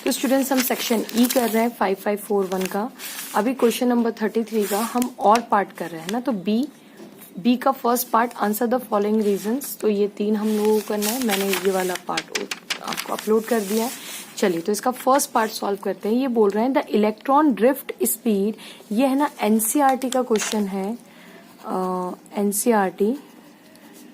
तो स्टूडेंट्स हम section E कर रहे हैं 5541 का। अभी क्वेश्चन नंबर 33 का हम और पार्ट कर रहे हैं ना। तो बी का first part, answer the following reasons. तो ये 3 हम लोगों को करना है। मैंने ये वाला पार्ट आपको अपलोड कर दिया है। चलिए तो इसका फर्स्ट पार्ट सॉल्व करते हैं। ये बोल रहे हैं द इलेक्ट्रॉन ड्रिफ्ट स्पीड, ये है ना एनसीईआरटी का क्वेश्चन है। एनसीईआरटी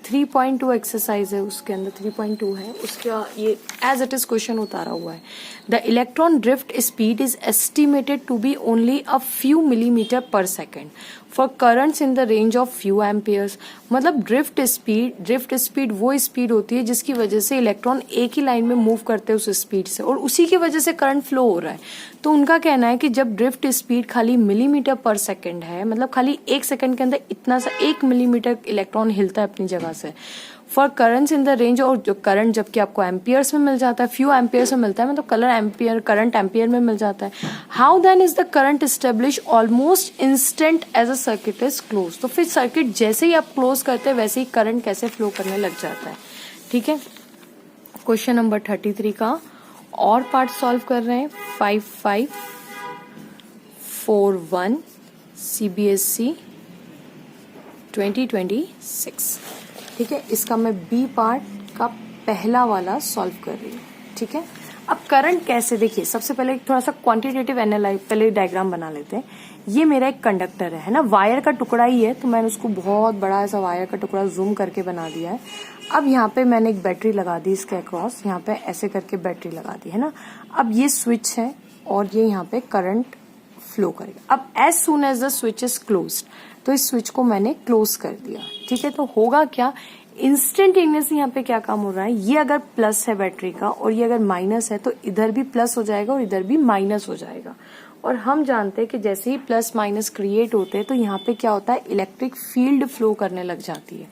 3.2 एक्सरसाइज है, उसके अंदर 3.2 है, उसका ये एज इट इज क्वेश्चन उतारा हुआ है। The electron drift speed is estimated to be only a few millimetre per second for currents in the range of few amperes. मतलब ड्रिफ्ट स्पीड वो स्पीड होती है जिसकी वजह से इलेक्ट्रॉन एक ही लाइन में मूव करते हैं उस स्पीड से, और उसी की वजह से करंट फ्लो हो रहा है। तो उनका कहना है कि जब ड्रिफ्ट स्पीड खाली मिलीमीटर पर सेकेंड है, मतलब खाली 1 सेकेंड के अंदर इतना सा 1 मिलीमीटर इलेक्ट्रॉन हिलता है अपनी जगह से, for currents in the range, और जो करंट जबकि आपको एम्पियर्स में मिल जाता है, फ्यू एम्पियर्स में मिलता है, मतलब करंट एम्पियर में मिल जाता है। How then is the current establish almost instant as a circuit is close. तो फिर सर्किट जैसे ही आप क्लोज करते हैं वैसे ही करंट कैसे फ्लो करने लग जाता है। ठीक है, क्वेश्चन नंबर 33 का और पार्ट सॉल्व कर रहे हैं। 5541 CBSE 2026। ठीक है, इसका मैं बी पार्ट का पहला वाला सॉल्व कर रही हूँ। ठीक है, अब करंट कैसे, देखिए सबसे पहले थोड़ा सा क्वांटिटेटिव एनालाइज, पहले डायग्राम बना लेते हैं। ये मेरा एक कंडक्टर है ना, वायर का टुकड़ा ही है, तो मैंने उसको बहुत बड़ा ऐसा वायर का टुकड़ा जूम करके बना दिया है। अब यहाँ पे मैंने एक बैटरी लगा दी इसके अक्रॉस, यहाँ पे ऐसे करके बैटरी लगा दी है ना। अब ये स्विच है और ये यहाँ पे करंट फ्लो करेगा। अब as soon as the switch is closed, तो इस स्विच को मैंने क्लोज कर दिया। ठीक है, तो होगा क्या, इंस्टेंटेनियसली यहाँ पे क्या काम हो रहा है, ये अगर प्लस है बैटरी का और ये अगर माइनस है, तो इधर भी प्लस हो जाएगा और इधर भी माइनस हो जाएगा। और हम जानते हैं कि जैसे ही प्लस माइनस क्रिएट होते हैं तो यहाँ पे क्या होता है, इलेक्ट्रिक फील्ड फ्लो करने लग जाती है।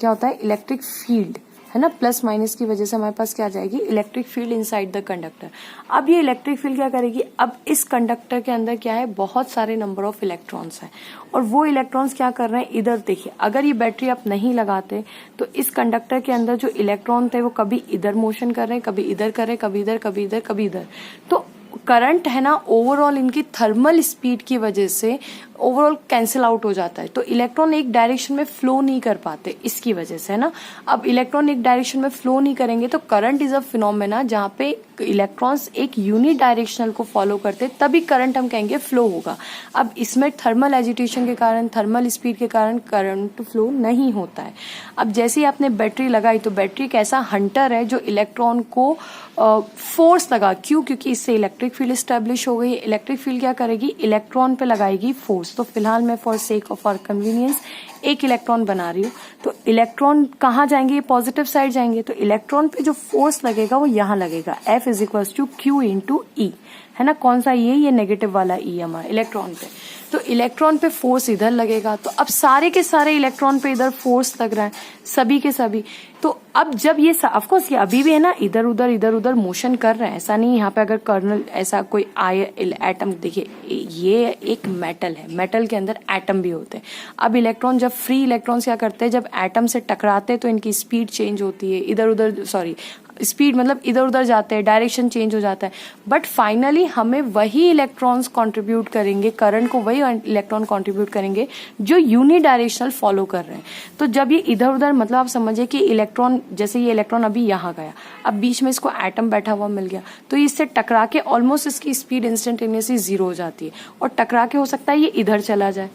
क्या होता है, इलेक्ट्रिक फील्ड है ना, प्लस माइनस की वजह से हमारे पास क्या आ जाएगी, electric field inside the conductor. अब ये इलेक्ट्रिक फील्ड क्या करेगी, अब इस कंडक्टर के अंदर क्या है, बहुत सारे नंबर ऑफ इलेक्ट्रॉन्स हैं, और वो इलेक्ट्रॉन्स क्या कर रहे हैं, इधर देखिए, अगर ये बैटरी आप नहीं लगाते तो इस कंडक्टर के अंदर जो इलेक्ट्रॉन थे वो कभी इधर मोशन कर रहे हैं, कभी इधर कर रहे हैं, कभी इधर, कभी इधर, कभी इधर। तो करंट है ना, ओवरऑल इनकी थर्मल स्पीड की वजह से ओवरऑल कैंसिल आउट हो जाता है, तो इलेक्ट्रॉन एक डायरेक्शन में फ्लो नहीं कर पाते इसकी वजह से, है ना। अब इलेक्ट्रॉन एक डायरेक्शन में फ्लो नहीं करेंगे तो करंट इज अ फिनोमेना जहाँ पे इलेक्ट्रॉन्स एक यूनिट डायरेक्शनल को फॉलो करते, तभी करंट हम कहेंगे फ्लो होगा। अब इसमें थर्मल एजिटेशन के कारण, थर्मल स्पीड के कारण करंट फ्लो नहीं होता है। अब जैसे ही आपने बैटरी लगाई तो बैटरी एक ऐसा हंटर है जो इलेक्ट्रॉन को फोर्स लगा, क्यों, क्योंकि इससे इलेक्ट्रिक फील्ड स्टैब्लिश हो गई। इलेक्ट्रिक फील्ड क्या करेगी, इलेक्ट्रॉन पे लगाएगी फोर्स। तो फिलहाल मैं for sake of our convenience एक इलेक्ट्रॉन बना रही हूँ। तो इलेक्ट्रॉन कहाँ जाएंगे, ये पॉजिटिव साइड जाएंगे, तो इलेक्ट्रॉन पे जो फोर्स लगेगा वो यहाँ लगेगा, F is equal to Q into E, है ना। कौन सा ये नेगेटिव वाला E हमारा इलेक्ट्रॉन पे। तो इलेक्ट्रॉन पे फोर्स इधर लगेगा, तो अब सारे के सारे इलेक्ट्रॉन पे इधर फोर्स लग रहा है, सभी के सभी। तो अब जब ये ऑफकोर्स ये अभी भी है ना इधर उधर मोशन कर रहे हैं, ऐसा नहीं। यहाँ पे अगर कर्नल ऐसा कोई एटम, देखिए ये एक मेटल है, मेटल के अंदर एटम भी होते हैं। अब इलेक्ट्रॉन जब फ्री इलेक्ट्रॉन्स क्या करते हैं, जब एटम से टकराते हैं तो इनकी स्पीड चेंज होती है, इधर उधर, सॉरी स्पीड मतलब इधर उधर जाते हैं, डायरेक्शन चेंज हो जाता है। बट फाइनली हमें वही इलेक्ट्रॉन्स कंट्रीब्यूट करेंगे, करंट को वही इलेक्ट्रॉन कंट्रीब्यूट करेंगे जो यूनि डायरेक्शनल फॉलो कर रहे हैं। तो जब ये इधर उधर, मतलब आप समझिए कि इलेक्ट्रॉन, जैसे ये इलेक्ट्रॉन अभी यहाँ गया, अब बीच में इसको एटम बैठा हुआ मिल गया, तो इससे टकरा के ऑलमोस्ट इसकी स्पीड इंस्टेंटेनियसली 0 हो जाती है। और टकरा के हो सकता है ये इधर चला जाए,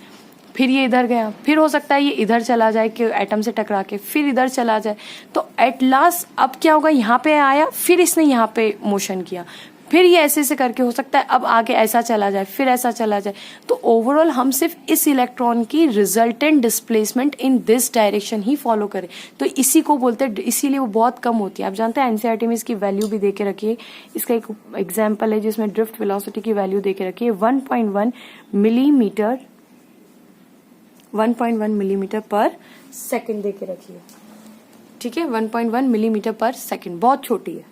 फिर ये इधर गया, फिर हो सकता है ये इधर चला जाए कि एटम से टकरा के, फिर इधर चला जाए। तो एट लास्ट अब क्या होगा, यहाँ पे आया, फिर इसने यहाँ पे मोशन किया, फिर ये ऐसे से करके हो सकता है अब आगे ऐसा चला जाए, फिर ऐसा चला जाए। तो ओवरऑल हम सिर्फ इस इलेक्ट्रॉन की resultant displacement in this direction he follow करें, तो इसी को बोलते हैं, इसीलिए वो बहुत कम होती है। आप जानते हैं एनसीईआरटी में इसकी वैल्यू भी दे के रखी है। इसका एक एग्जाम्पल है जिसमें ड्रिफ्ट वेलोसिटी की वैल्यू दे के रखी है 1.1 मिलीमीटर पर सेकंड दे के रखी है। ठीक है, 1.1 मिलीमीटर पर सेकंड, बहुत छोटी है।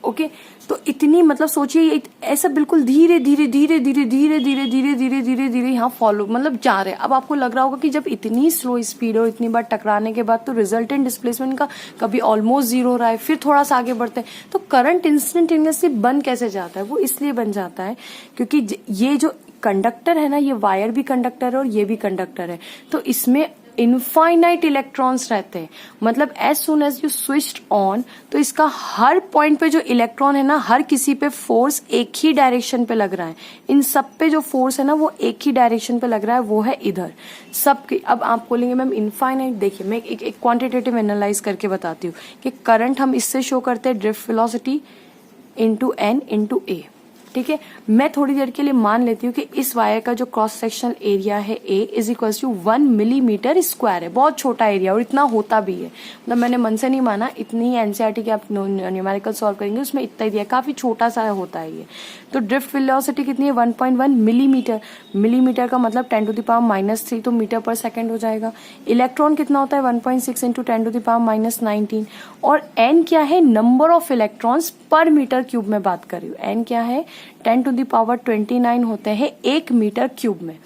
ओके तो इतनी मतलब सोचिए ऐसा बिल्कुल धीरे धीरे धीरे धीरे धीरे धीरे धीरे धीरे धीरे धीरे यहाँ फॉलो मतलब जा रहे हैं। अब आपको लग रहा होगा कि जब इतनी स्लो स्पीड हो इतनी बार टकराने के बाद तो रिजल्टेंट डिस्प्लेसमेंट का कभी ऑलमोस्ट जीरो हो रहा है, फिर थोड़ा सा आगे बढ़ते हैं, तो करंट इंस्टेंटेनियसली बन कैसे जाता है? वो इसलिए बन जाता है क्योंकि ये जो कंडक्टर है ना, ये वायर भी कंडक्टर है और ये भी कंडक्टर है, तो इसमें इनफाइनाइट इलेक्ट्रॉन्स रहते हैं। मतलब as soon as you switched on तो इसका हर पॉइंट पे जो इलेक्ट्रॉन है ना, हर किसी पे फोर्स एक ही डायरेक्शन पे लग रहा है। इन सब पे जो फोर्स है ना वो एक ही डायरेक्शन पे लग रहा है, वो है इधर सबके। अब आप बोलेंगे मैम इनफाइनाइट, देखिए मैं एक क्वांटिटेटिव एनालाइज करके बताती हूँ कि करंट हम इससे शो करते हैं drift velocity into N into A. ठीक है, मैं थोड़ी देर के लिए मान लेती हूँ कि इस वायर का जो क्रॉस सेक्शनल एरिया है A is equal to 1 millimetre square है। बहुत छोटा एरिया और इतना होता भी है, मतलब मैंने मन से नहीं माना, इतनी एनसीईआरटी के आप न्यूमेरिकल सॉल्व करेंगे उसमें इतना ही दिया, काफी छोटा सा होता है ये। तो ड्रिफ्ट वेलोसिटी कितनी है? 1.1 मिलीमीटर। मिलीमीटर का मतलब 10⁻³ तो मीटर पर सेकेंड हो जाएगा। इलेक्ट्रॉन कितना होता है? 1.6 इंटू 10⁻⁻19। और एन क्या है? नंबर ऑफ इलेक्ट्रॉन्स पर मीटर क्यूब में बात कर रही हूँ। एन क्या है? 10⁻29 होते हैं 1 मीटर क्यूब में।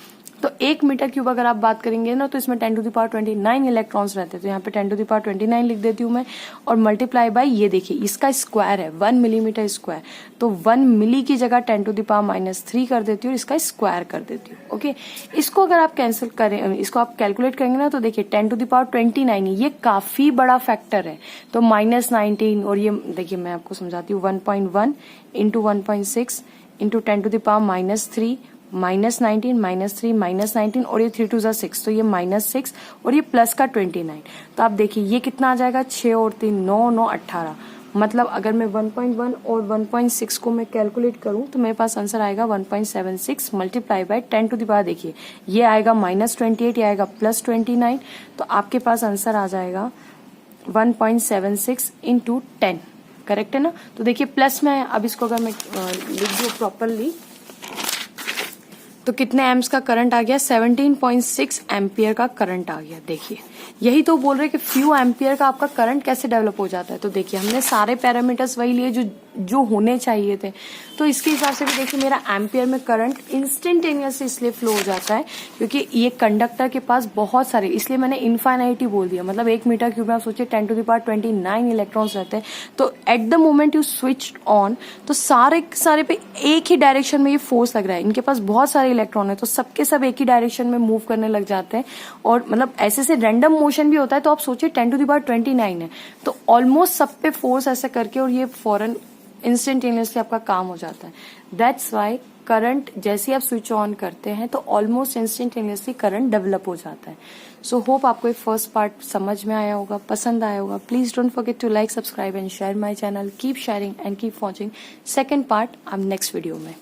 तो 1 मीटर क्यूब अगर आप बात करेंगे ना तो इसमें 10⁻29 इलेक्ट्रॉन्स रहते हैं। तो यहाँ पे 10⁻29 लिख देती हूँ मैं और मल्टीप्लाई बाय ये देखिए इसका स्क्वायर है 1 मिलीमीटर स्क्वायर, तो 1 मिली की जगह 10⁻³ कर देती हूँ, इसका स्क्वायर कर देती हूँ। ओके, इसको अगर आप कैंसिल करें, इसको आप कैलकुलेट करेंगे ना तो देखिए 10⁻29 ये काफी बड़ा फैक्टर है, तो -19 और ये देखिए मैं आपको समझाती हूँ 1.1 इंटू 1.6 इंटू 10⁻³ -19 -3 -19 और ये 3 2 6 तो ये -6 और ये प्लस का 29। तो आप देखिए ये कितना आ जाएगा? 6 और 3 9 9 18। मतलब अगर मैं 1.1 और 1.6 को मैं कैलकुलेट करूं तो मेरे पास आंसर आएगा 1.76 मल्टीप्लाई बाय 10⁻, देखिए ये आएगा -28, ये आएगा +29, तो आपके पास आंसर आ जाएगा 1.76 इंटू 10। करेक्ट है ना? तो देखिए प्लस में है। अब इसको अगर मैं लिख दूं प्रॉपरली तो कितने एम्प्स का करंट आ गया? 17.6 एम्पियर का करंट आ गया। देखिए यही तो बोल रहे कि फ्यू एम्पियर का आपका करंट कैसे डेवलप हो जाता है। तो देखिए हमने सारे पैरामीटर्स वही लिए जो होने चाहिए थे, तो इसके हिसाब से भी देखिए मेरा एम्पियर में करंट इंस्टेंटेनियसली इसलिए फ्लो हो जाता है क्योंकि ये कंडक्टर के पास बहुत सारे, इसलिए मैंने इनफाइनाइटी बोल दिया। मतलब 1 मीटर क्यूब में आप सोचिए 10⁻29 इलेक्ट्रॉन्स रहते हैं, तो at the moment you switch on तो सारे पे एक ही डायरेक्शन में ये फोर्स लग रहा है। इनके पास बहुत सारे इलेक्ट्रॉन है तो सबके सब एक ही डायरेक्शन में मूव करने लग जाते हैं, और मतलब ऐसे से रैंडम मोशन भी होता है। तो आप सोचिए 10⁻29 है तो ऑलमोस्ट सब पे फोर्स ऐसे करके और ये फौरन इंस्टेंटेनियसली आपका काम हो जाता है। दैट्स वाई करंट जैसे आप स्विच ऑन करते हैं तो ऑलमोस्ट इंस्टेंटेनियसली करंट डेवलप हो जाता है। सो होप आपको ये फर्स्ट पार्ट समझ में आया होगा, पसंद आया होगा। Please don't forget to like, subscribe and share my channel. Keep sharing and keep watching second part next video में।